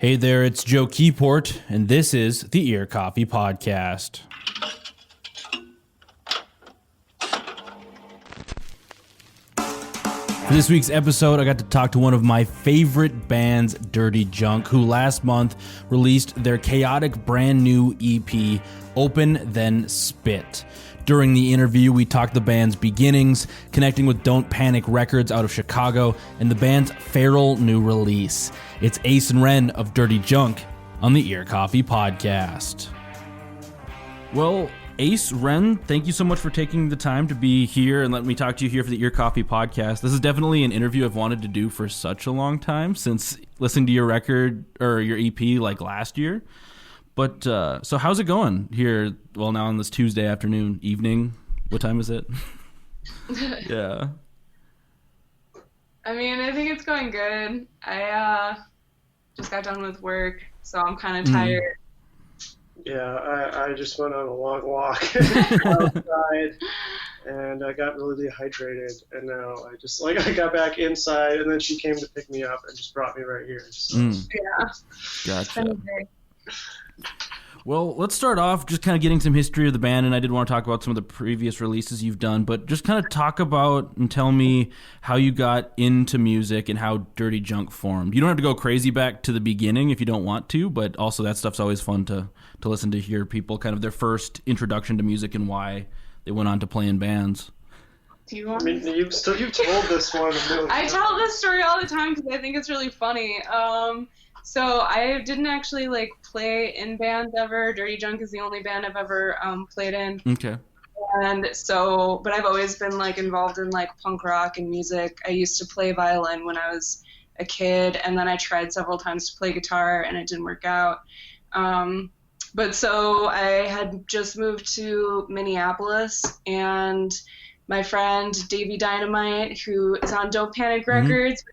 Hey there, it's Joe Keyport, and this is the Ear Coffee Podcast. For this week's episode, I got to talk to one of my favorite bands, Dirty Junk, who last month released their chaotic brand new EP, Open Then Spit. During the interview, we talked the band's beginnings, connecting with Don't Panic Records out of Chicago, and the band's feral new release. It's Ace and Ren of Dirty Junk on the Ear Coffee Podcast. Well, Ace, Ren, thank you so much for taking the time to be here and let me talk to you here for the Ear Coffee Podcast. This is definitely an interview I've wanted to do for such a long time, since listening to your record, or your EP, like last year. But, so how's it going here, well, now on this Tuesday afternoon, evening? What time is it? Yeah. I mean, I think it's going good. I just got done with work, so I'm kind of tired. Yeah, I just went on a long walk outside, and I got really dehydrated, and now I got back inside, and then she came to pick me up and just brought me right here. So. Yeah. Gotcha. Well, let's start off just kind of getting some history of the band, and I did want to talk about some of the previous releases you've done, but just kind of talk about and tell me how you got into music and how Dirty Junk formed. You don't have to go crazy back to the beginning if you don't want to, but also that stuff's always fun to listen to, hear people kind of their first introduction to music and why they went on to play in bands. Do you want I mean, you've told this one a million I times. tell this story all the time because I think it's really funny. So I didn't actually play in bands ever. Dirty Junk is the only band I've ever played in. Okay. And so, but I've always been involved in punk rock and music. I used to play violin when I was a kid, and then I tried several times to play guitar and it didn't work out. But so I had just moved to Minneapolis, and my friend Davey Dynamite, who is on Don't Panic Records,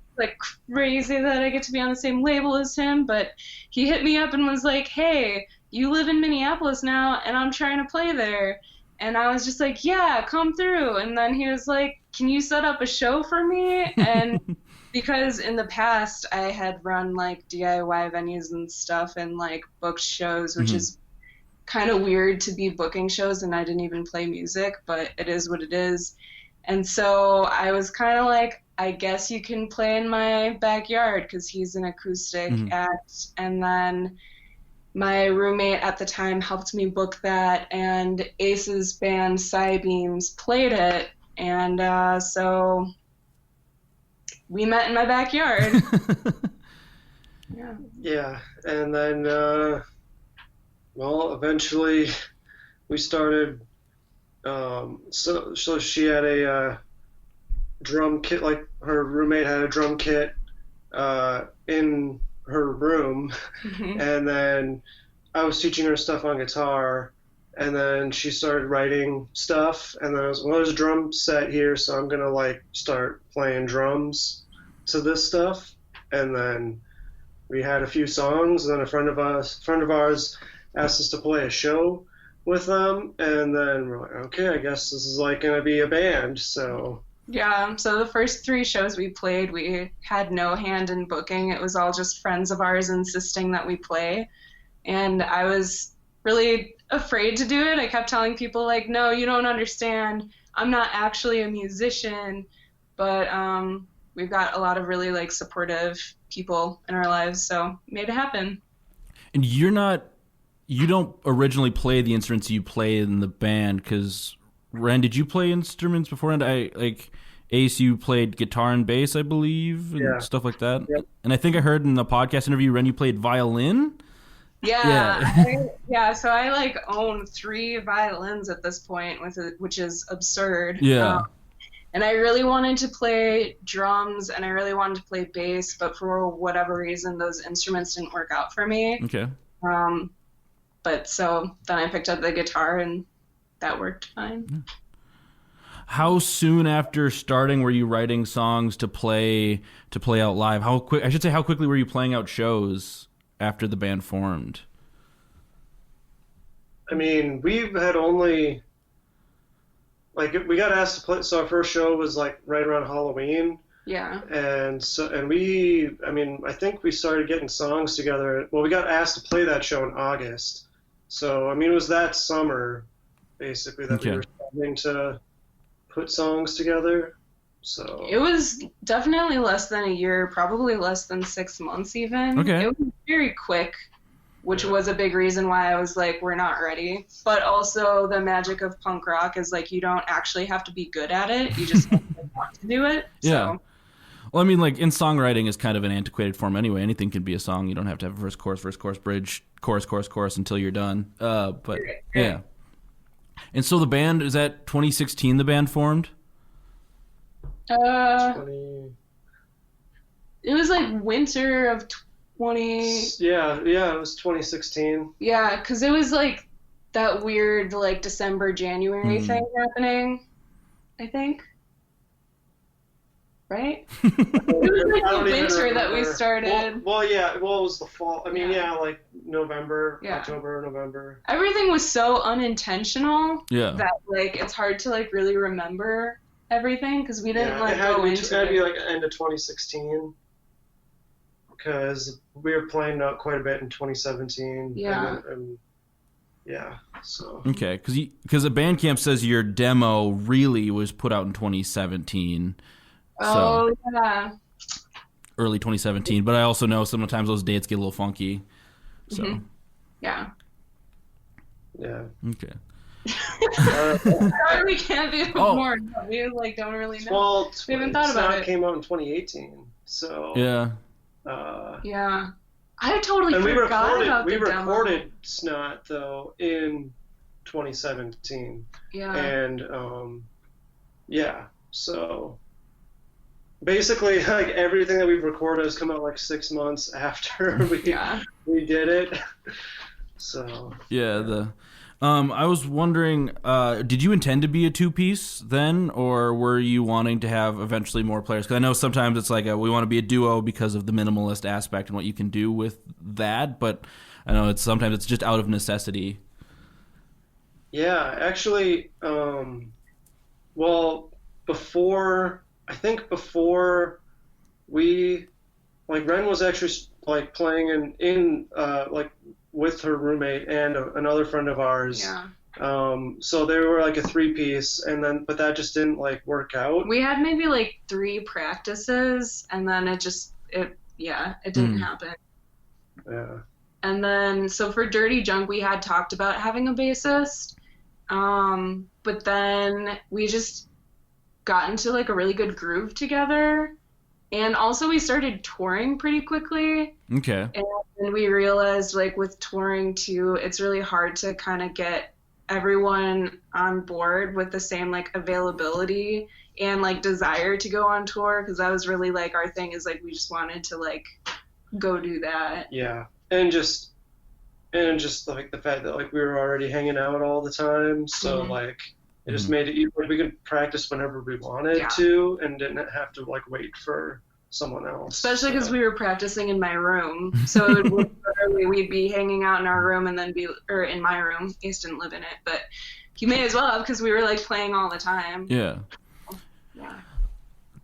crazy that I get to be on the same label as him, but he hit me up and was like, hey, you live in Minneapolis now, and I'm trying to play there. And I was just like, yeah, come through. And then he was like, can you set up a show for me? And because in the past I had run DIY venues and stuff and booked shows, which is kind of weird to be booking shows, and I didn't even play music, but it is what it is. And so I was kind of like, I guess you can play in my backyard because he's an acoustic act. And then my roommate at the time helped me book that, and Ace's band Cybeams played it. And so we met in my backyard. Yeah, and then, eventually we started, so she had a drum kit, her roommate had a drum kit in her room, and then I was teaching her stuff on guitar, and then she started writing stuff, and then I was, there's a drum set here, so I'm gonna start playing drums to this stuff. And then we had a few songs, and then a friend of ours asked us to play a show with them, and then we're like, okay, I guess this is gonna be a band. So yeah, so the first 3 shows we played, we had no hand in booking. It was all just friends of ours insisting that we play, and I was really afraid to do it. I kept telling people no, you don't understand, I'm not actually a musician. But we've got a lot of really supportive people in our lives, so made it happen. And you don't originally play the instruments you play in the band, because Ren, did you play instruments beforehand? Ace, you played guitar and bass, I believe, and stuff like that. Yep. And I think I heard in the podcast interview, Ren, you played violin. Yeah. So I own 3 violins at this point, which is absurd. Yeah. And I really wanted to play drums, and I really wanted to play bass, but for whatever reason, those instruments didn't work out for me. Okay. But so then I picked up the guitar, and that worked fine. How soon after starting were you writing songs to play out live? How quickly were you playing out shows after the band formed? I mean, we've had we got asked to play, so our first show was right around Halloween, Yeah. And I think we started getting songs together. Well, we got asked to play that show in August. So, I mean, it was that summer, basically, that we Okay. were starting to put songs together. So It was definitely less than a year, probably less than 6 months even. Okay. It was very quick, which was a big reason why I was like, we're not ready. But also the magic of punk rock is like you don't actually have to be good at it. You just have to want to do it. Yeah. So, Well, I mean, like in songwriting is kind of an antiquated form anyway. Anything can be a song. You don't have to have a verse, chorus, bridge, chorus until you're done. But Right. yeah. And so the band, is that 2016 the band formed? 20, it was like winter of 20. yeah, it was 2016. Yeah, because it was like that weird like December, January thing happening, I think. Right? It was like the winter that we started. Well, it was the fall. I mean, like November, Yeah. October, November. Everything was so unintentional Yeah. that like it's hard to like really remember everything because we didn't like it had go to be, into it had to be it. like end of 2016 because we were playing out quite a bit in 2017. Yeah. And yeah. So. Okay, because the Bandcamp says your demo really was put out in 2017. Oh So yeah. early 2017, but I also know sometimes those dates get a little funky. So Mhm. Yeah. Yeah. okay. Sorry, we can't be Oh. more. We like don't really know. Well, We haven't thought about it. Came out in 2018. So. Yeah. Yeah. I totally And forgot about we the demo. recorded Snot though in 2017. Yeah. And yeah, so basically like everything that we've recorded has come out like 6 months after we did it. So Yeah, I was wondering, did you intend to be a two-piece then, or were you wanting to have eventually more players? Because I know sometimes it's like we want to be a duo because of the minimalist aspect and what you can do with that, but I know sometimes it's just out of necessity. yeah, actually, well, before we, like, Ren was actually like playing in like with her roommate and another friend of ours. Yeah. So they were like a 3-piece, but that just didn't like work out. We had maybe like 3 practices, and then it didn't happen. Yeah. And then, so for Dirty Junk, we had talked about having a bassist, but then we just got into like a really good groove together. And also we started touring pretty quickly. Okay. And we realized like with touring too, it's really hard to kind of get everyone on board with the same like availability and like desire to go on tour. Cause that was really like our thing is like, we just wanted to like go do that. Yeah. And just like the fact that like we were already hanging out all the time. So like it just made it easy. We could practice whenever we wanted to and didn't have to like wait for someone else. Especially because we were practicing in my room. So it would literally, we'd be hanging out in our room and then or in my room. Ace didn't live in it, but he may as well have because we were like playing all the time. Yeah. Yeah.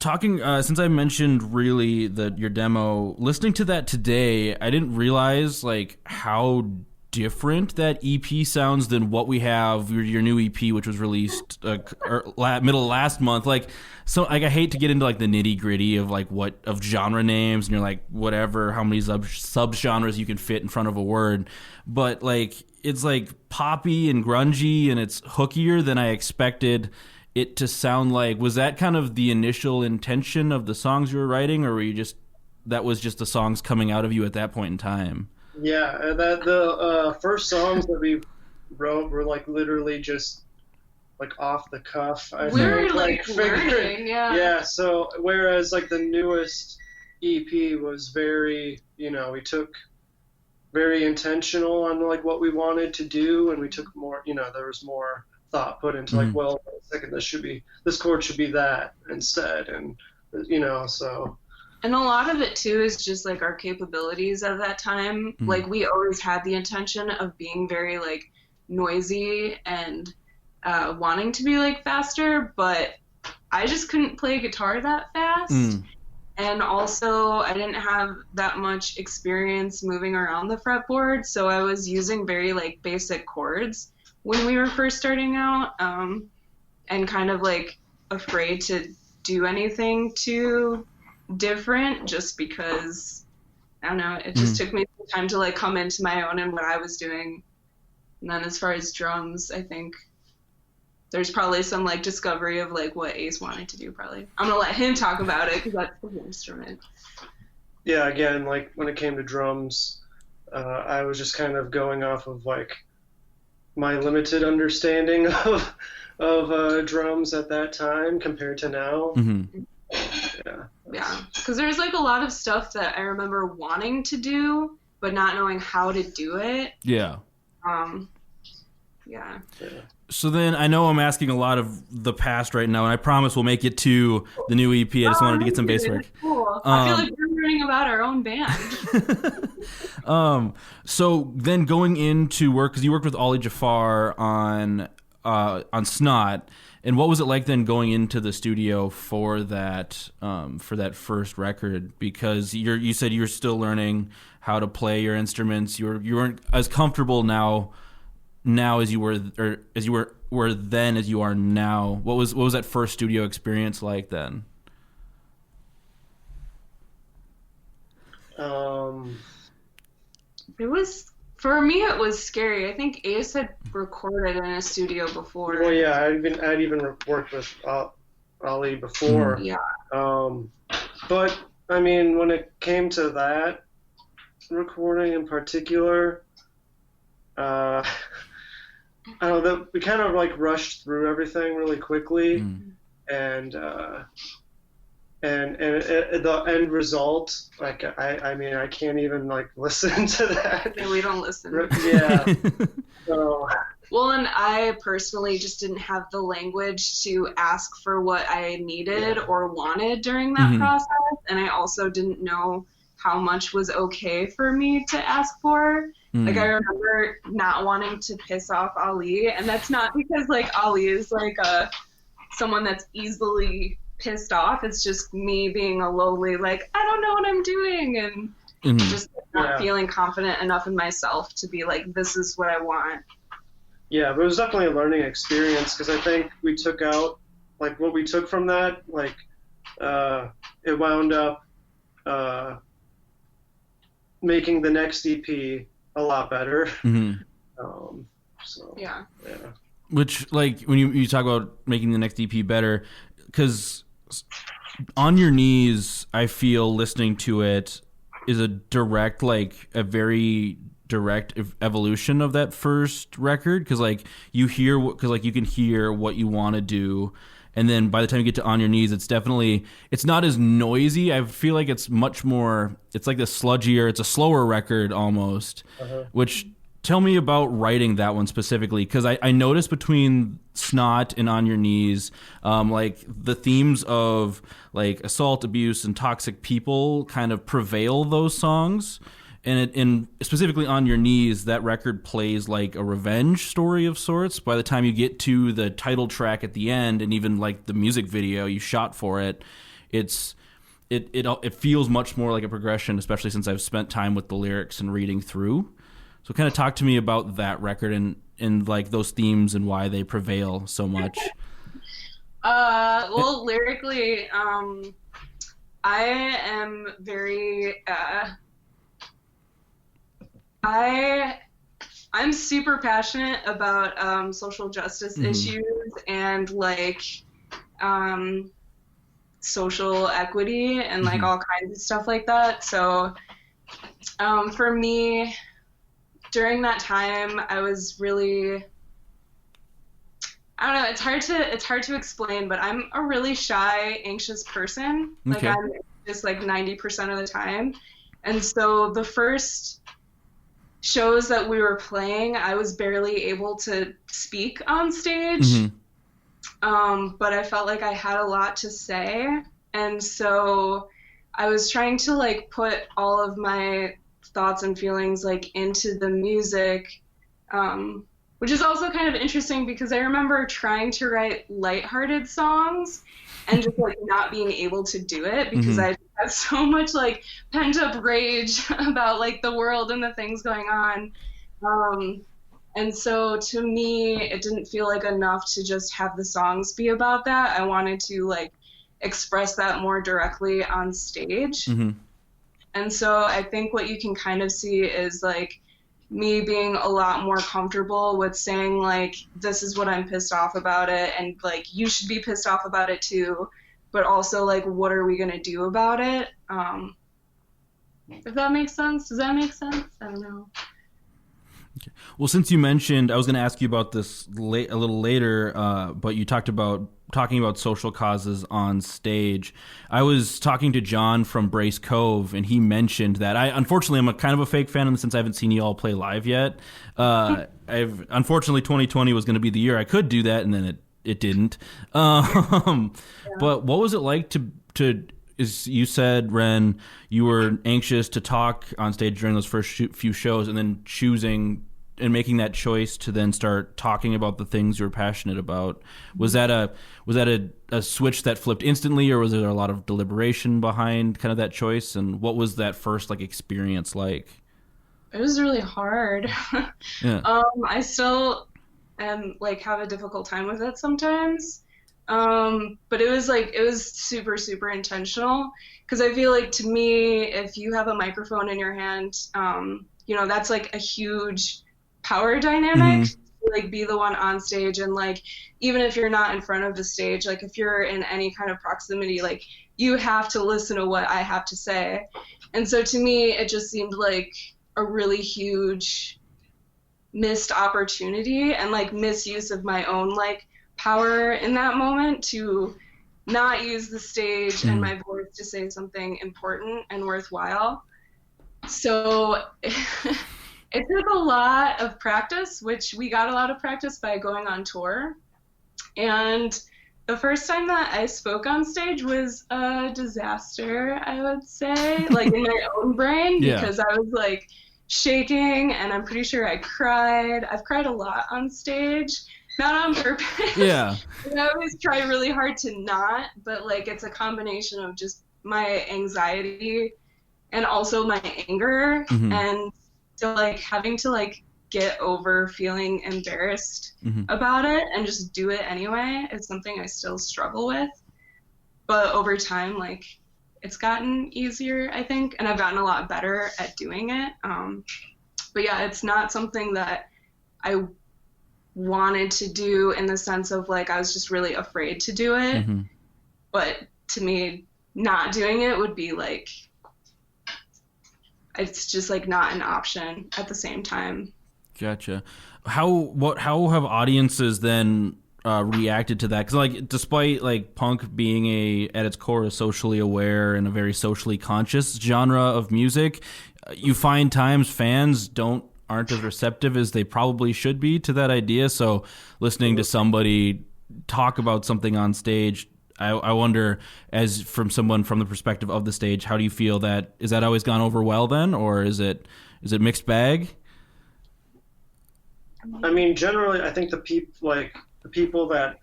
Talking, since I mentioned really your demo, listening to that today, I didn't realize like how different that EP sounds than what we have your new EP, which was released middle of last month. Like, so like I hate to get into like the nitty gritty of like of genre names and you're like whatever how many sub genres you can fit in front of a word, but like it's like poppy and grungy and it's hookier than I expected it to sound like. Was that kind of the initial intention of the songs you were writing, or were you that was just the songs coming out of you at that point in time? Yeah, and the first songs that we wrote were like literally just like off the cuff. We were like learning, yeah. Yeah, so whereas like the newest EP was very, we took very intentional on like what we wanted to do, and we took more, there was more thought put into like, well, wait a second, this chord should be that instead, and so. And a lot of it too is just like our capabilities at that time. Like we always had the intention of being very like noisy and wanting to be like faster, but I just couldn't play guitar that fast. Mm. And also, I didn't have that much experience moving around the fretboard, so I was using very like basic chords when we were first starting out, and kind of like afraid to do anything too different, just because I don't know. It just took me some time to like come into my own and what I was doing. And then as far as drums, I think there's probably some like discovery of like what Ace wanted to do. Probably I'm gonna let him talk about it because that's his instrument. Yeah, again, like when it came to drums, I was just kind of going off of like my limited understanding of drums at that time compared to now. Mm-hmm. Yeah, because there's like a lot of stuff that I remember wanting to do but not knowing how to do it. Yeah. Yeah. So then I know I'm asking a lot of the past right now, and I promise we'll make it to the new EP. I just wanted to get some base work. Cool. I feel like we're learning about our own band. So then going into work, because you worked with Ali Jafar on Snot, and what was it like then going into the studio for that first record? Because you said you were still learning how to play your instruments. You weren't as comfortable now as you were, or as you were then as you are now. What was that first studio experience like then? For me it was scary. I think Ace had recorded in a studio before. Well, yeah, I'd even worked with Ali before. Mm-hmm. Yeah. But I mean, when it came to that recording in particular, I don't know, we kind of like rushed through everything really quickly, and the end result, like I mean, I can't even like listen to that. Yeah, we don't listen. Yeah. So. Well, and I personally just didn't have the language to ask for what I needed or wanted during that process, and I also didn't know how much was okay for me to ask for. Like, I remember not wanting to piss off Ali, and that's not because like Ali is like someone that's easily pissed off. It's just me being a lowly, like, I don't know what I'm doing, and just not feeling confident enough in myself to be like, this is what I want. Yeah, but it was definitely a learning experience, because I think we took out, like, what we took from that, like, it wound up making the next EP a lot better. So yeah. Which, like, when you talk about making the next EP better, because On Your Knees, I feel listening to it is a very direct evolution of that first record, because like you can hear what you want to do, and then by the time you get to On Your Knees, it's not as noisy. I feel like it's much more, it's like this sludgier, it's a slower record almost. Which, tell me about writing that one specifically, because I noticed between Snot and On Your Knees, like the themes of like assault, abuse, and toxic people kind of prevail those songs. And specifically On Your Knees, that record plays like a revenge story of sorts. By the time you get to the title track at the end, and even like the music video you shot for it, it feels much more like a progression, especially since I've spent time with the lyrics and reading through. So kind of talk to me about that record and like those themes and why they prevail so much. Well, lyrically, I am very... I'm super passionate about social justice issues and like social equity and like all kinds of stuff like that. So for me, during that time, I was really, I don't know, it's hard to explain, but I'm a really shy, anxious person. Like I'm just like 90% of the time. And so the first shows that we were playing, I was barely able to speak on stage, but I felt like I had a lot to say, and so I was trying to like put all of my thoughts and feelings like into the music, which is also kind of interesting because I remember trying to write lighthearted songs and just like not being able to do it because I had so much like pent up rage about like the world and the things going on. And so to me, it didn't feel like enough to just have the songs be about that. I wanted to like express that more directly on stage. And so I think what you can kind of see is like me being a lot more comfortable with saying like, this is what I'm pissed off about it, and like you should be pissed off about it too, but also like what are we gonna do about it? If that makes sense. Does that make sense? I don't know. Okay. Well, since you mentioned, I was going to ask you about this a little later, but you talking about social causes on stage. I was talking to John from Brace Cove, and he mentioned that unfortunately, I'm kind of a fake fan in the sense I haven't seen you all play live yet. Unfortunately, 2020 was going to be the year I could do that, and then it didn't. But what was it like to is you said, Ren, you were anxious to talk on stage during those first few shows, and then choosing and making that choice to then start talking about the things you're passionate about. Was that a switch that flipped instantly, or was there a lot of deliberation behind kind of that choice? And what was that first like experience like? It was really hard. Yeah. I still am like have a difficult time with it sometimes. But it was super, super intentional, because I feel like, to me, if you have a microphone in your hand, that's like a huge power dynamic to like be the one on stage. And like, even if you're not in front of the stage, like if you're in any kind of proximity, like you have to listen to what I have to say. And so to me, it just seemed like a really huge missed opportunity and like misuse of my own like power in that moment to not use the stage and my voice to say something important and worthwhile. So it took a lot of practice, which we got a lot of practice by going on tour. And the first time that I spoke on stage was a disaster, I would say, like in my own brain, because I was like shaking, and I'm pretty sure I cried. I've cried a lot on stage. Not on purpose. Yeah. I always try really hard to not, but like it's a combination of just my anxiety and also my anger, and so like having to like get over feeling embarrassed about it and just do it anyway is something I still struggle with. But over time, like it's gotten easier, I think, and I've gotten a lot better at doing it. But yeah, it's not something that I wanted to do in the sense of like I was just really afraid to do it. But to me, not doing it would be like, it's just like not an option at the same time. Gotcha. How have audiences then reacted to that? Because like, despite like punk being at its core a socially aware and a very socially conscious genre of music, you find times fans aren't as receptive as they probably should be to that idea. So listening to somebody talk about something on stage, I wonder, as from someone from the perspective of the stage, how do you feel that? Is that always gone over well then, or is it mixed bag? I mean, generally, I think the people that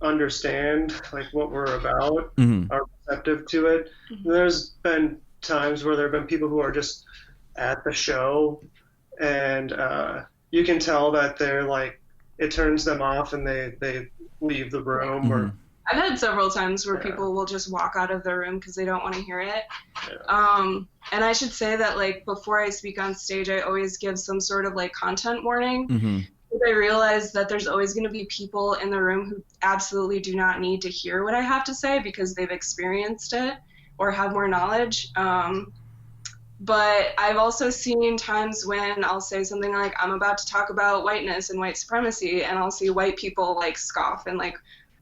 understand like what we're about are receptive to it. There's been times where there have been people who are just at the show, and you can tell that they're like, it turns them off and they leave the room. Or I've had several times where people will just walk out of the room because they don't want to hear it. And I should say that like before I speak on stage, I always give some sort of like content warning. Because I realize that there's always going to be people in the room who absolutely do not need to hear what I have to say because they've experienced it or have more knowledge. But I've also seen times when I'll say something like, I'm about to talk about whiteness and white supremacy, and I'll see white people like scoff and like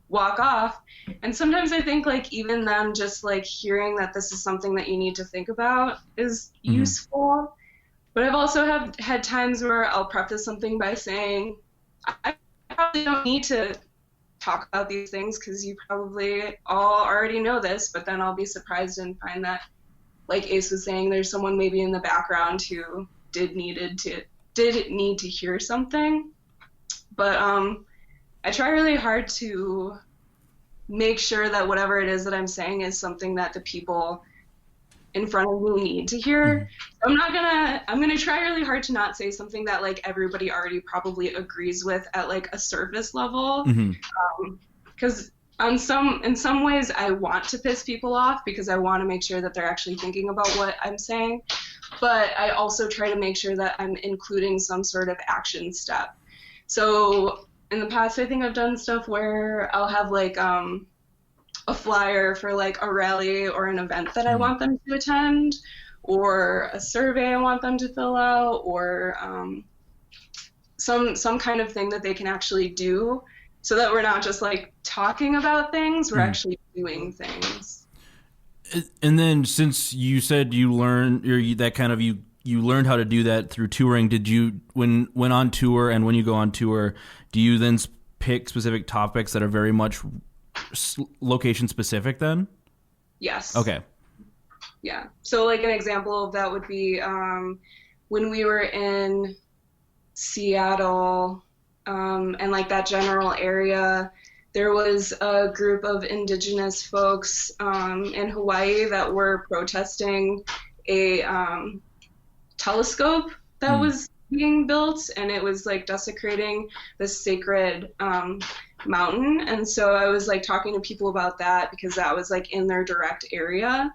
walk off. And sometimes I think like even them just like hearing that this is something that you need to think about is useful. But I've also had times where I'll preface something by saying, I probably don't need to talk about these things because you probably all already know this, but then I'll be surprised and find that, like Ace was saying, there's someone maybe in the background who did need to hear something. But I try really hard to make sure that whatever it is that I'm saying is something that the people in front of me need to hear. So I'm gonna try really hard to not say something that like everybody already probably agrees with at like a surface level. Because in some ways I want to piss people off because I want to make sure that they're actually thinking about what I'm saying. But I also try to make sure that I'm including some sort of action step. So in the past, I think I've done stuff where I'll have like a flyer for like a rally or an event that I want them to attend, or a survey I want them to fill out, or some kind of thing that they can actually do, so that we're not just like talking about things, we're actually doing things. And then, since you said you learned, or you learned how to do that through touring, did you, when on tour and when you go on tour, do you then pick specific topics that are very much location specific then? Yes. Okay. Yeah. So like an example of that would be when we were in Seattle and like that general area, there was a group of indigenous folks in Hawaii that were protesting a telescope that was being built, and it was like desecrating this sacred mountain. And so I was like talking to people about that because that was like in their direct area.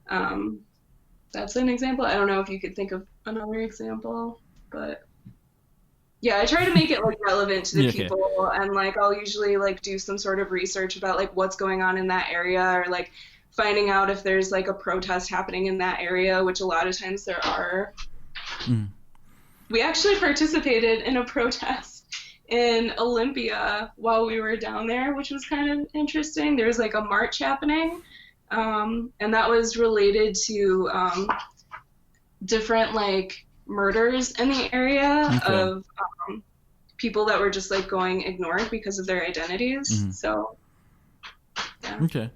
That's an example. I don't know if you could think of another example, but yeah, I try to make it like relevant to the people, and like I'll usually like do some sort of research about like what's going on in that area, or like finding out if there's like a protest happening in that area, which a lot of times there are. We actually participated in a protest in Olympia while we were down there, which was kind of interesting. There was like a march happening, and that was related to different like murders in the area of people that were just like going ignored because of their identities. So, yeah. Okay.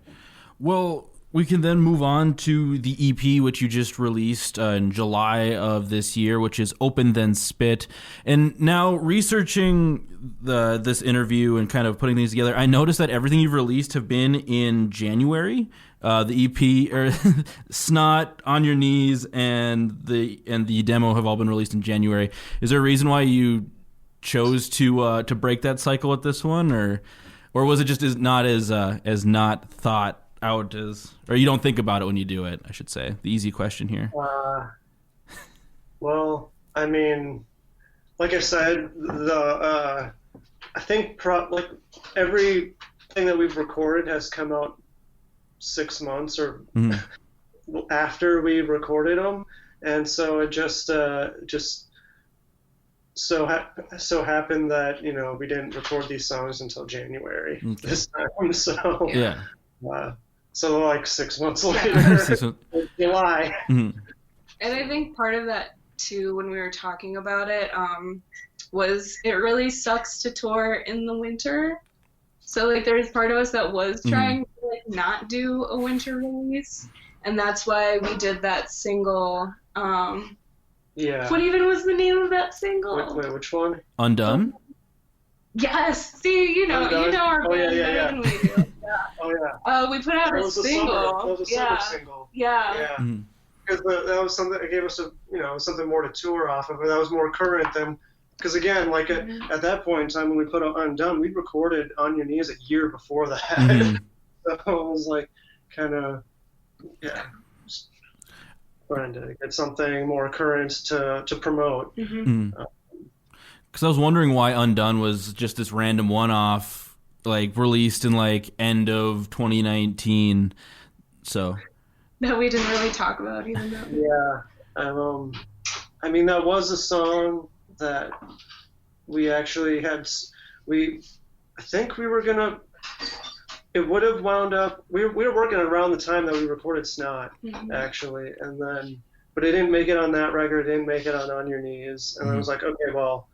Well, we can then move on to the EP, which you just released in July of this year, which is Open Then Spit. And now researching this interview and kind of putting things together, I noticed that everything you've released have been in January. The EP, or Snot, On Your Knees, and the demo have all been released in January. Is there a reason why you chose to break that cycle with this one, or was it just not as not thought out as, or you don't think about it when you do it, I should say? The easy question here. Well, I mean, like I said, I think like everything that we've recorded has come out 6 months or after we recorded them, and so it just so happened that we didn't record these songs until January this time. So yeah. So like 6 months later, July. And I think part of that too, when we were talking about it, was it really sucks to tour in the winter. So like there's part of us that was trying to like not do a winter release, and that's why we did that single. Yeah. What even was the name of that single? Wait, which one? Undone? Yes. See, you know our band better than we do. Yeah. Oh yeah. We put out a single. That was a summer single. Yeah. Because that was something that gave us something more to tour off of. That was more current than, because again, like at that point in time when we put out Undone, we recorded On Your Knees a year before that. So it was like kind of just trying to get something more current to promote. Because I was wondering why Undone was just this random one-off, like released in like end of 2019. So that we didn't really talk about even though. Yeah. I mean, that was a song that we actually had. I think we were gonna. It would have wound up. We were working around the time that we recorded Snot, actually, and then, but it didn't make it on that record. It didn't make it on Your Knees, and I was like, okay, well,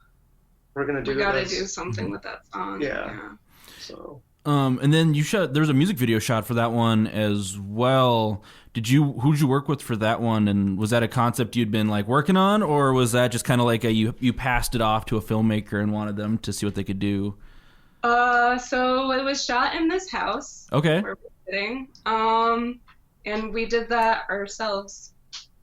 we're gonna do. We gotta do something with that song. Yeah. So. And then there's a music video shot for that one as well. Who'd you work with for that one? And was that a concept you'd been like working on, or was that just kind of like you passed it off to a filmmaker and wanted them to see what they could do? So it was shot in this house. Okay. Where we're sitting. And we did that ourselves.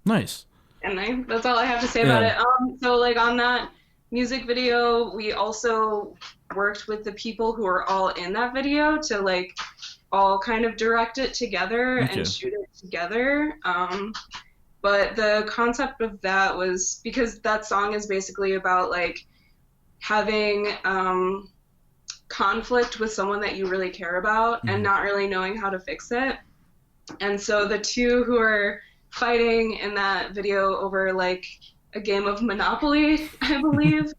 Nice. And that's all I have to say about it. So like on that music video, we also worked with the people who are all in that video to like all kind of direct it together and shoot it together. But the concept of that was because that song is basically about like having conflict with someone that you really care about and not really knowing how to fix it. And so the two who are fighting in that video over like a game of Monopoly, I believe,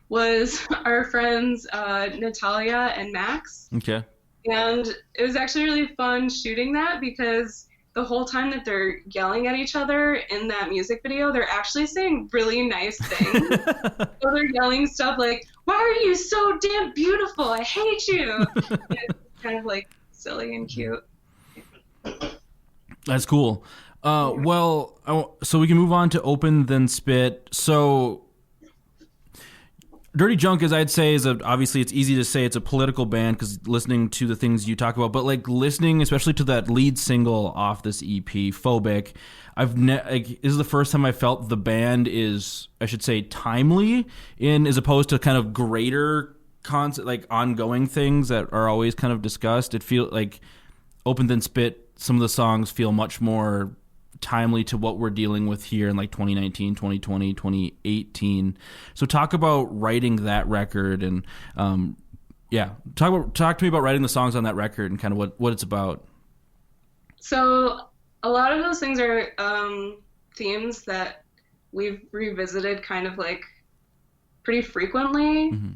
was our friends Natalia and Max. Okay. And it was actually really fun shooting that because the whole time that they're yelling at each other in that music video, they're actually saying really nice things. So they're yelling stuff like, "Why are you so damn beautiful? I hate you." It's kind of like silly and cute. That's cool. So we can move on to Open Then Spit. So Dirty Junk, as I'd say, obviously it's easy to say it's a political band because listening to the things you talk about, but like listening especially to that lead single off this EP, Phobic, this is the first time I felt the band is, I should say, timely as opposed to kind of greater like ongoing things that are always kind of discussed. It feels like Open Then Spit, some of the songs feel much more timely to what we're dealing with here in like 2019, 2020, 2018. So talk about writing that record and talk to me about writing the songs on that record and kind of what it's about. So a lot of those things are themes that we've revisited kind of like pretty frequently. Mm-hmm.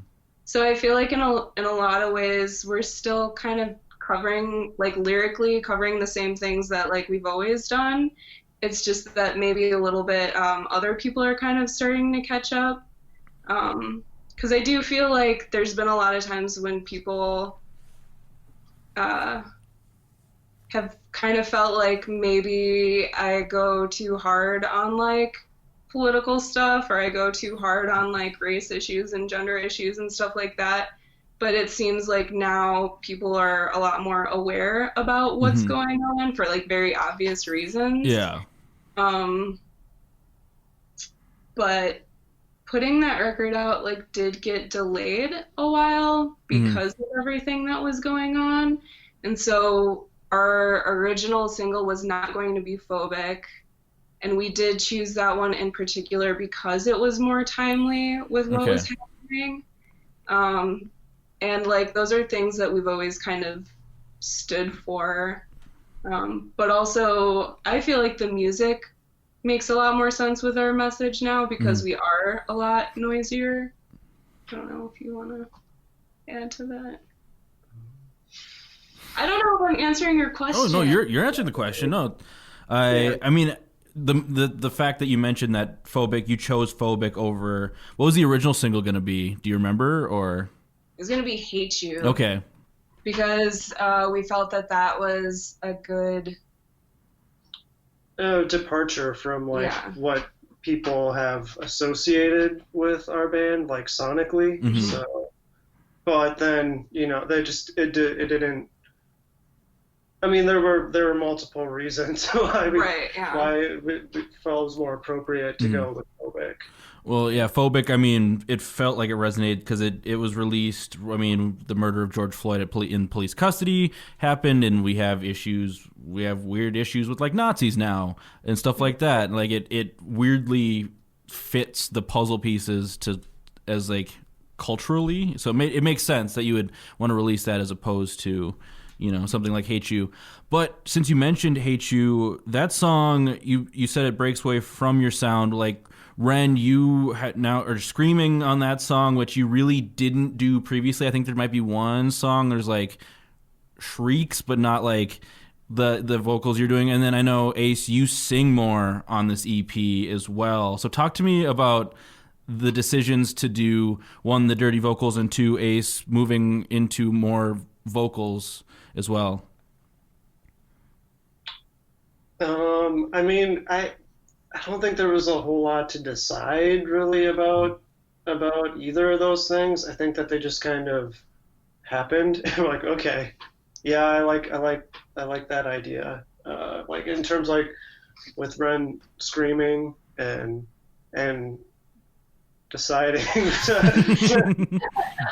So I feel like in a lot of ways we're still kind of covering, like lyrically covering the same things that like we've always done. It's just that maybe a little bit other people are kind of starting to catch up. Because I do feel like there's been a lot of times when people have kind of felt like maybe I go too hard on like political stuff, or I go too hard on like race issues and gender issues and stuff like that. But it seems like now people are a lot more aware about what's going on for like very obvious reasons. Yeah. But putting that record out like did get delayed a while because of everything that was going on. And so our original single was not going to be Phobic. And we did choose that one in particular because it was more timely with what was happening. And like those are things that we've always kind of stood for. But also I feel like the music makes a lot more sense with our message now because we are a lot noisier. I don't know if you want to add to that. I don't know if I'm answering your question. Oh no, you're answering the question. No, I mean the fact that you mentioned that Phobic, you chose Phobic over, what was the original single going to be? Do you remember? Or it was going to be Hate You. Okay. Because we felt that was a good departure from like what people have associated with our band, like sonically. Mm-hmm. So, but then they just it didn't. I mean, there were multiple reasons why it felt it was more appropriate to go with Phobic. Well, yeah, Phobic, I mean, it felt like it resonated because it was released. I mean, the murder of George Floyd in police custody happened, and we have weird issues with like Nazis now and stuff like that. Like it weirdly fits the puzzle pieces as like culturally. So it makes sense that you would want to release that as opposed to something like Hate You. But since you mentioned Hate You, that song, you said it breaks away from your sound. Like, Ren, you now are screaming on that song, which you really didn't do previously. I think there might be one song, there's like shrieks, but not like the vocals you're doing. And then I know, Ace, you sing more on this EP as well. So talk to me about the decisions to do, one, the dirty vocals, and two, Ace moving into more vocals as well? I mean, I don't think there was a whole lot to decide really about either of those things. I think that they just kind of happened. I'm like, okay, yeah, I like that idea. Like in terms like with Ren screaming and deciding to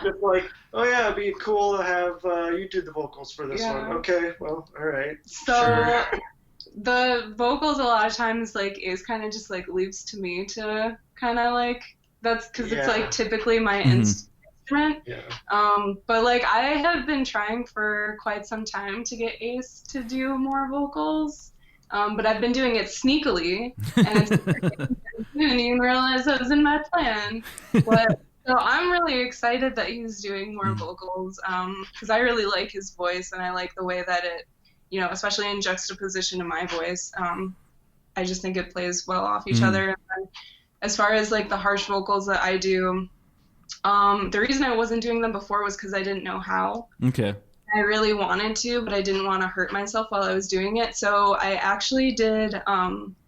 just like, oh yeah, it'd be cool to have you do the vocals for this one. Okay, well, all right. So Sure. the vocals a lot of times like is kind of just like leaves to me to kind of like, that's because it's Yeah. like typically my Mhm. instrument. Yeah. But like I have been trying for quite some time to get Ace to do more vocals. But I've been doing it sneakily, and I didn't even realize that was in my plan. But so I'm really excited that he's doing more vocals, because I really like his voice and I like the way that it, you know, especially in juxtaposition to my voice. I just think it plays well off each other. And then as far as like the harsh vocals that I do, the reason I wasn't doing them before was because I didn't know how. Okay. I really wanted to, but I didn't want to hurt myself while I was doing it. So I actually did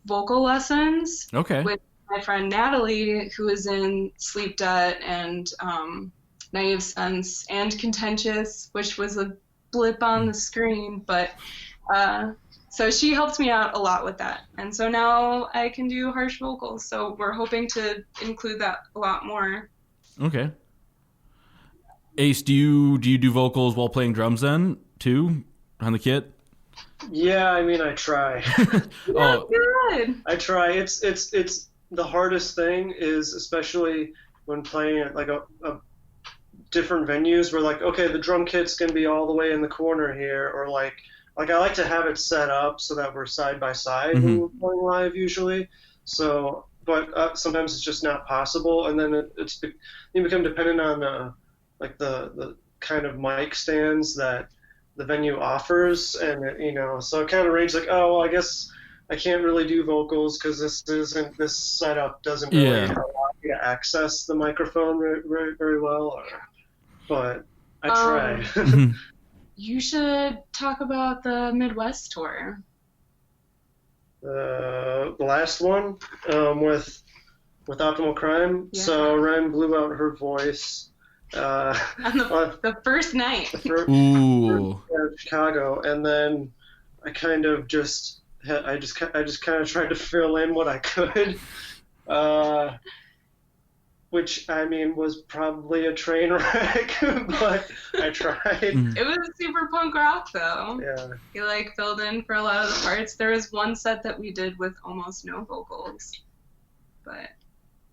vocal lessons Okay. with my friend Natalie, who is in Sleep Debt and Naive Sense and Contentious, which was a blip on the screen. But so she helped me out a lot with that. And so now I can do harsh vocals. So we're hoping to include that a lot more. Okay. Ace, do you do vocals while playing drums then too on the kit? Yeah, I mean, I try. Oh, Good. I try. It's the hardest thing is especially when playing at like a different venues where like, okay, the drum kit's gonna be all the way in the corner here, or like I like to have it set up so that we're side by side when we're playing live usually. So, but sometimes it's just not possible, and then you become dependent on like the kind of mic stands that the venue offers, and so it kind of ranges like, oh, well, I guess I can't really do vocals because this setup doesn't really allow me to access the microphone very well. But I try. You should talk about the Midwest tour. The last one with Optimal Crime. Yeah. So Ren blew out her voice. On the first night. ooh. Chicago, and then I kind of just kind of tried to fill in what I could, which I mean was probably a train wreck, but I tried. It was super punk rock though. Yeah. He like filled in for a lot of the parts. There was one set that we did with almost no vocals,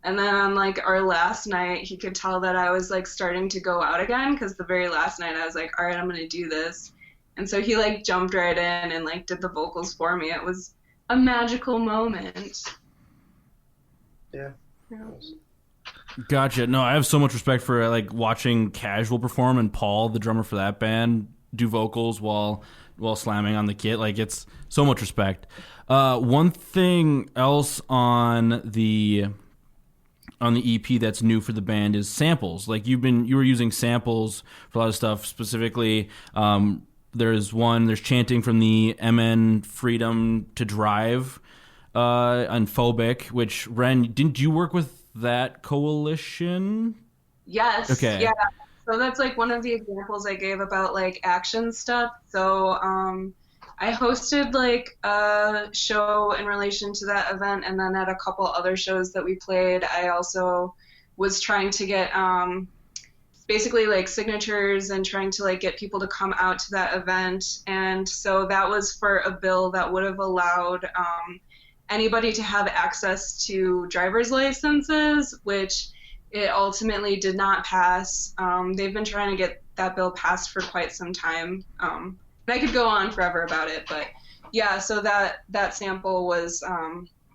and then on like our last night, he could tell that I was like starting to go out again, because the very last night I was like, all right, I'm gonna do this, and so he like jumped right in and like did the vocals for me. It was a magical moment. Yeah. Gotcha. No, I have so much respect for like watching Casual perform and Paul, the drummer for that band, do vocals while slamming on the kit. Like, it's so much respect. One thing else on the EP that's new for the band is samples. Like you were using samples for a lot of stuff. Specifically, there's chanting from the MN Freedom to Drive on Phobic, which Ren, didn't you work with that coalition? Yes. Okay. Yeah. So that's like one of the examples I gave about like action stuff. So I hosted like a show in relation to that event, and then at a couple other shows that we played, I also was trying to get basically like signatures and trying to like get people to come out to that event. And so that was for a bill that would have allowed anybody to have access to driver's licenses, which it ultimately did not pass. They've been trying to get that bill passed for quite some time. And I could go on forever about it, but yeah, so that sample was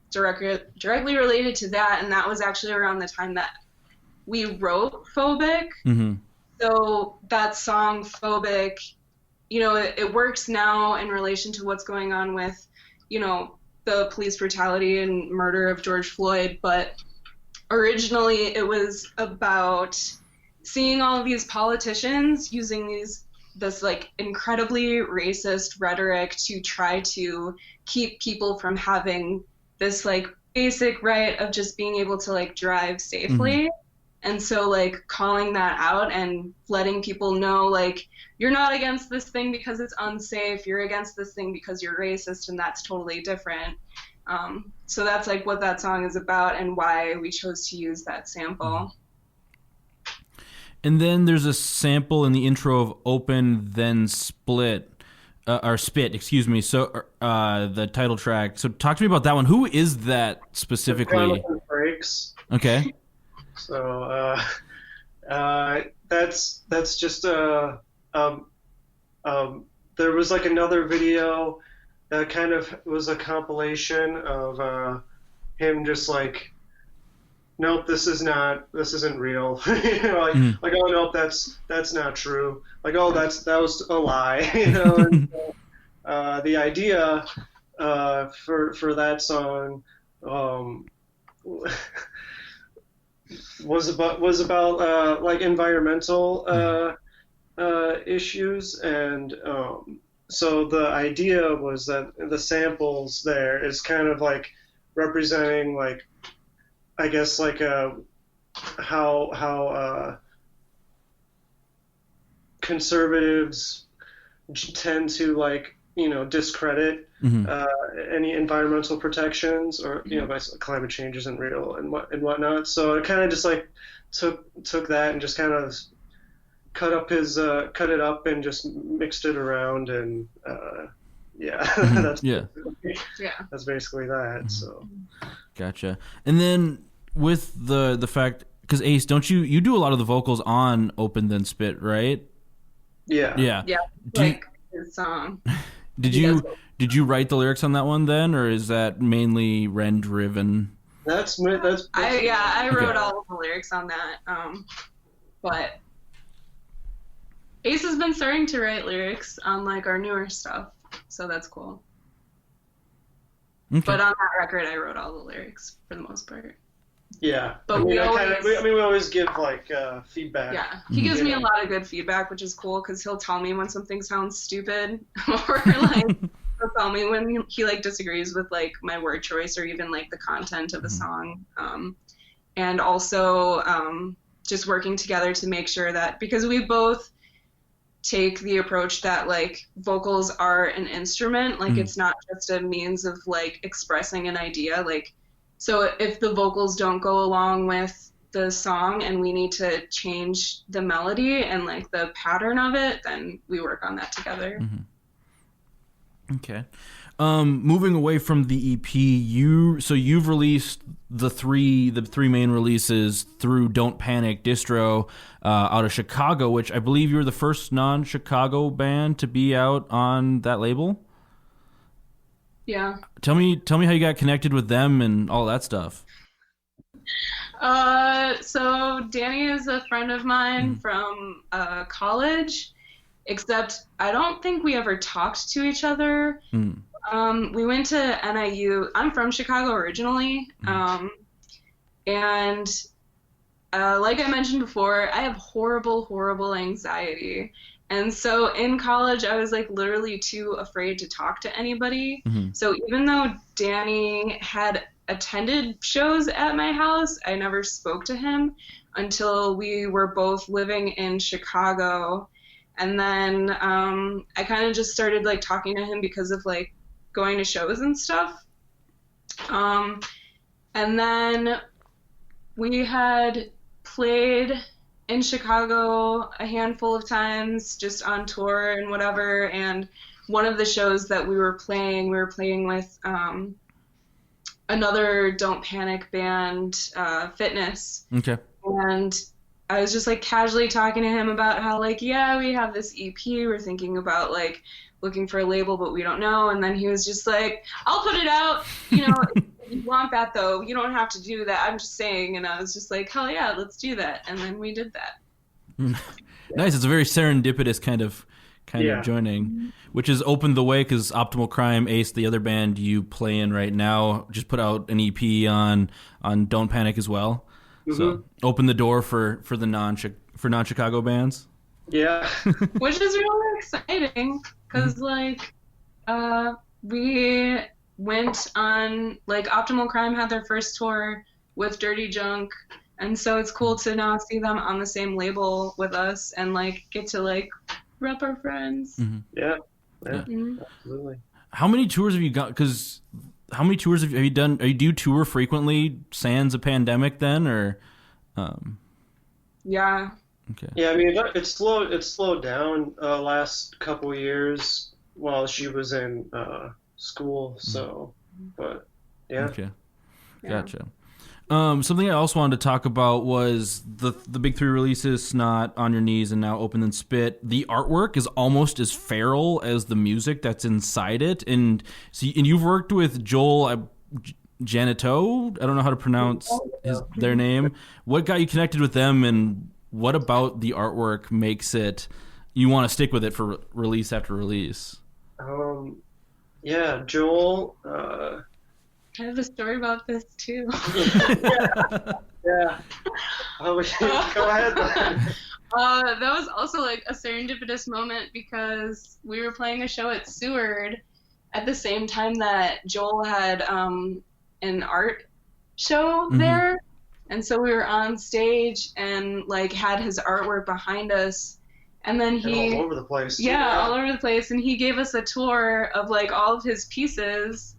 directly related to that, and that was actually around the time that we wrote Phobic. Mm-hmm. So that song Phobic, it works now in relation to what's going on with, the police brutality and murder of George Floyd, but originally it was about seeing all of these politicians using these this like incredibly racist rhetoric to try to keep people from having this like basic right of just being able to like drive safely. And so like calling that out and letting people know like you're not against this thing because it's unsafe, you're against this thing because you're racist, and that's totally different. So that's like what that song is about and why we chose to use that sample. And then there's a sample in the intro of Open Then Split, or Spit, excuse me. So the title track. So talk to me about that one. Who is that specifically? Jonathan Frakes. Okay. So that's just there was like another video that kind of was a compilation of him just like, nope, this isn't real. You know, like oh nope, that's not true. Like oh that was a lie. You know, and, the idea for that song was about like environmental issues, and so the idea was that the samples there is kind of like representing like, I guess like how conservatives tend to like, you know, discredit any environmental protections, or you know, by climate change isn't real and whatnot. So it kind of just like took that and just kind of cut it up and just mixed it around, and that's basically that. So gotcha. And then with the fact, because Ace, don't you do a lot of the vocals on Open Then Spit, right? Yeah like his song. Did you write the lyrics on that one then, or is that mainly Ren driven? I wrote all of the lyrics on that, but Ace has been starting to write lyrics on like our newer stuff, so that's cool. Okay. But on that record, I wrote all the lyrics for the most part. Yeah, but we always give like feedback. Yeah, he gives me a lot of good feedback, which is cool because he'll tell me when something sounds stupid, or like he'll tell me when he like disagrees with like my word choice or even like the content of the song. And also just working together to make sure that, because we both take the approach that like vocals are an instrument, like it's not just a means of like expressing an idea, like. So if the vocals don't go along with the song and we need to change the melody and like the pattern of it, then we work on that together. Okay. Moving away from the EP, you've released the three main releases through Don't Panic Distro out of Chicago, which I believe you were the first non-Chicago band to be out on that label. Yeah. Tell me how you got connected with them and all that stuff. So Danny is a friend of mine from college, except I don't think we ever talked to each other. We went to NIU. I'm from Chicago originally. And like I mentioned before, I have horrible anxiety. And so in college, I was like literally too afraid to talk to anybody. So even though Danny had attended shows at my house, I never spoke to him until we were both living in Chicago. And then I kind of just started like talking to him because of like going to shows and stuff. And then we had played in Chicago a handful of times just on tour and whatever, and one of the shows that we were playing with another Don't Panic band, Fitness. Okay. And I was just like casually talking to him about how like, yeah, we have this EP, we're thinking about like looking for a label, but we don't know. And then he was just like, I'll put it out, you know, if you want that though, you don't have to do that, I'm just saying. And I was just like, hell yeah, let's do that. And then we did that. Nice. It's a very serendipitous kind of joining, which has opened the way, because Optimal Crime, Ace, the other band you play in right now, just put out an EP on Don't Panic as well. So open the door for non-Chicago bands. Yeah. which is really exciting because we went on like Optimal Crime had their first tour with Dirty Junk, and so it's cool to now see them on the same label with us and like get to like rep our friends. Yeah. Mhm. Absolutely. How many tours have you got? Because how many tours have you done? Do you tour frequently sans a pandemic then, or? Yeah. Okay. Yeah, I mean it's slowed down last couple years while she was in school. So, but yeah. Okay. Gotcha. Something I also wanted to talk about was the big three releases: Snot, On Your Knees, and now Open Then Spit. The artwork is almost as feral as the music that's inside it. And you've worked with Joel Janito. I don't know how to pronounce their name. What got you connected with them, and what about the artwork makes it you want to stick with it for release after release? Yeah, Joel. I have a story about this too. Yeah. Go ahead. That was also like a serendipitous moment because we were playing a show at Seward at the same time that Joel had an art show there, and so we were on stage and like had his artwork behind us, and then he all over the place. Yeah, all over the place, and he gave us a tour of like all of his pieces.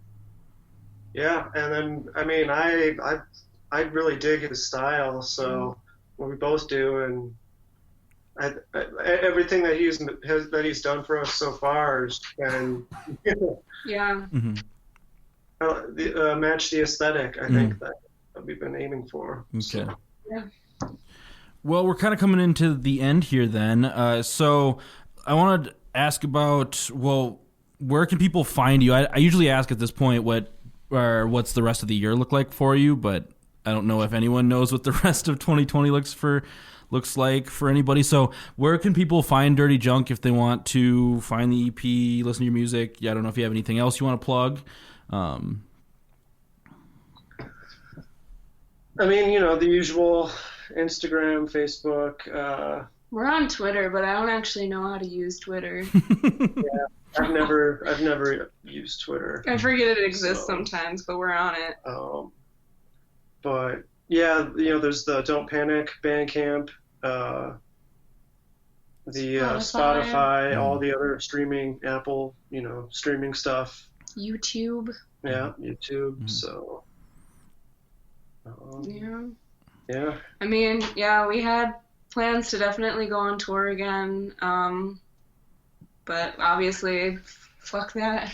Yeah, and then I mean I really dig his style, so we both do, and everything that he's done for us so far has been match the aesthetic. I think that we've been aiming for. Okay. So. Yeah. Well, we're kind of coming into the end here then. So I wanted to ask about, well, where can people find you? I usually ask at this point what's the rest of the year look like for you, but I don't know if anyone knows what the rest of 2020 looks like for anybody. So where can people find Dirty Junk if they want to find the EP, listen to your music? Yeah, I don't know if you have anything else you want to plug. I mean, the usual Instagram, Facebook. We're on Twitter, but I don't actually know how to use Twitter. Yeah, I've never used Twitter. I forget it exists sometimes, but we're on it. But yeah, there's the Don't Panic Bandcamp, the Spotify, all the other streaming, Apple, streaming stuff. YouTube. Yeah, YouTube. So. Yeah. I mean, yeah, we had plans to definitely go on tour again, but obviously, fuck that.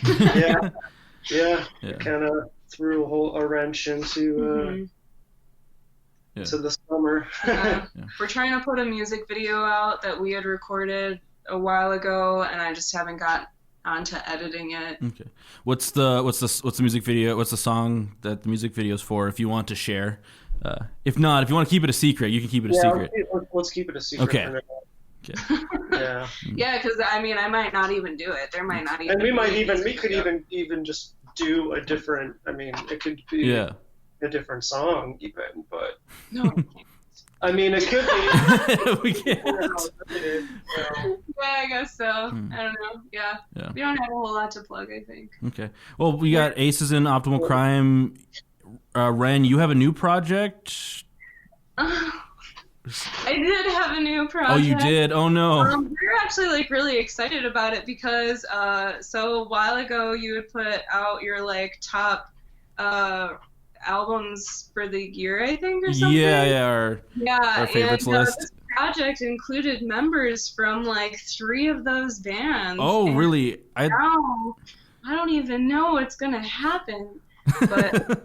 Yeah. Kind of threw a wrench into the summer. We're trying to put a music video out that we had recorded a while ago, and I just haven't got onto editing it. Okay. What's the music video? What's the song that the music video is for? If you want to share. If not, if you want to keep it a secret, you can keep it a secret. Let's keep it a secret. Okay. For now. Okay. Yeah. Yeah, because I mean, I might not even do it. There might not even. And we could even just do a different. I mean, it could be a different song even, but no. I mean, it could be. We can't. Yeah, I guess so. I don't know. Yeah. We don't have a whole lot to plug, I think. Okay. Well, we got Aces in Optimal Crime. Ren, you have a new project? I did have a new project. Oh, you did? Oh, no. We're actually like really excited about it because so a while ago you had put out your like top albums for the year, I think, or something. Our favorites list. This project included members from like 3 of those bands. Oh, really? I don't even know what's gonna happen, but.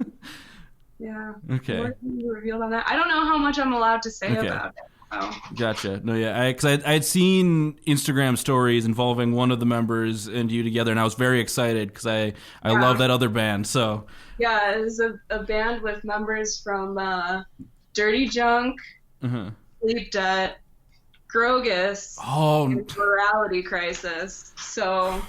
Yeah. Okay. What can you reveal on that? I don't know how much I'm allowed to say about it. Oh. Gotcha. No, yeah, because I had seen Instagram stories involving one of the members and you together, and I was very excited because I love that other band. So. Yeah, it was a band with members from Dirty Junk, Sleep Debt, Grogus, and Morality Crisis. So.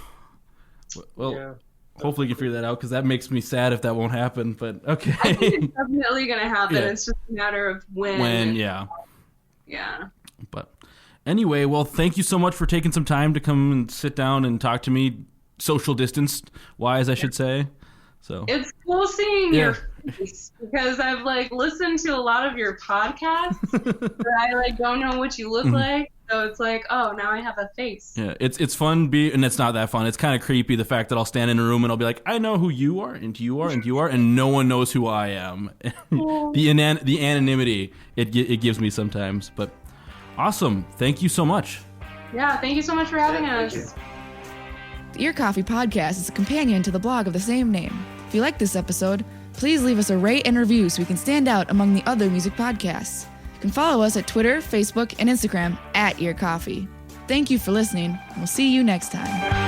Well. Yeah. Hopefully you can figure that out because that makes me sad if that won't happen. But okay, I think it's definitely gonna happen. Yeah. It's just a matter of when. Yeah. Yeah. But Anyway, well, thank you so much for taking some time to come and sit down and talk to me, social distanced wise, I should say. So it's cool seeing your face because I've like listened to a lot of your podcasts, but I like don't know what you look like. So it's like, oh, now I have a face. Yeah, it's fun, and it's not that fun. It's kind of creepy, the fact that I'll stand in a room and I'll be like, I know who you are, and you are, and you are, and no one knows who I am. The anonymity it gives me sometimes. But awesome. Thank you so much. Yeah, thank you so much for having us. The Ear Coffee Podcast is a companion to the blog of the same name. If you like this episode, please leave us a rate and review so we can stand out among the other music podcasts. You can follow us at Twitter, Facebook, and Instagram @EarCoffee. Thank you for listening, and we'll see you next time.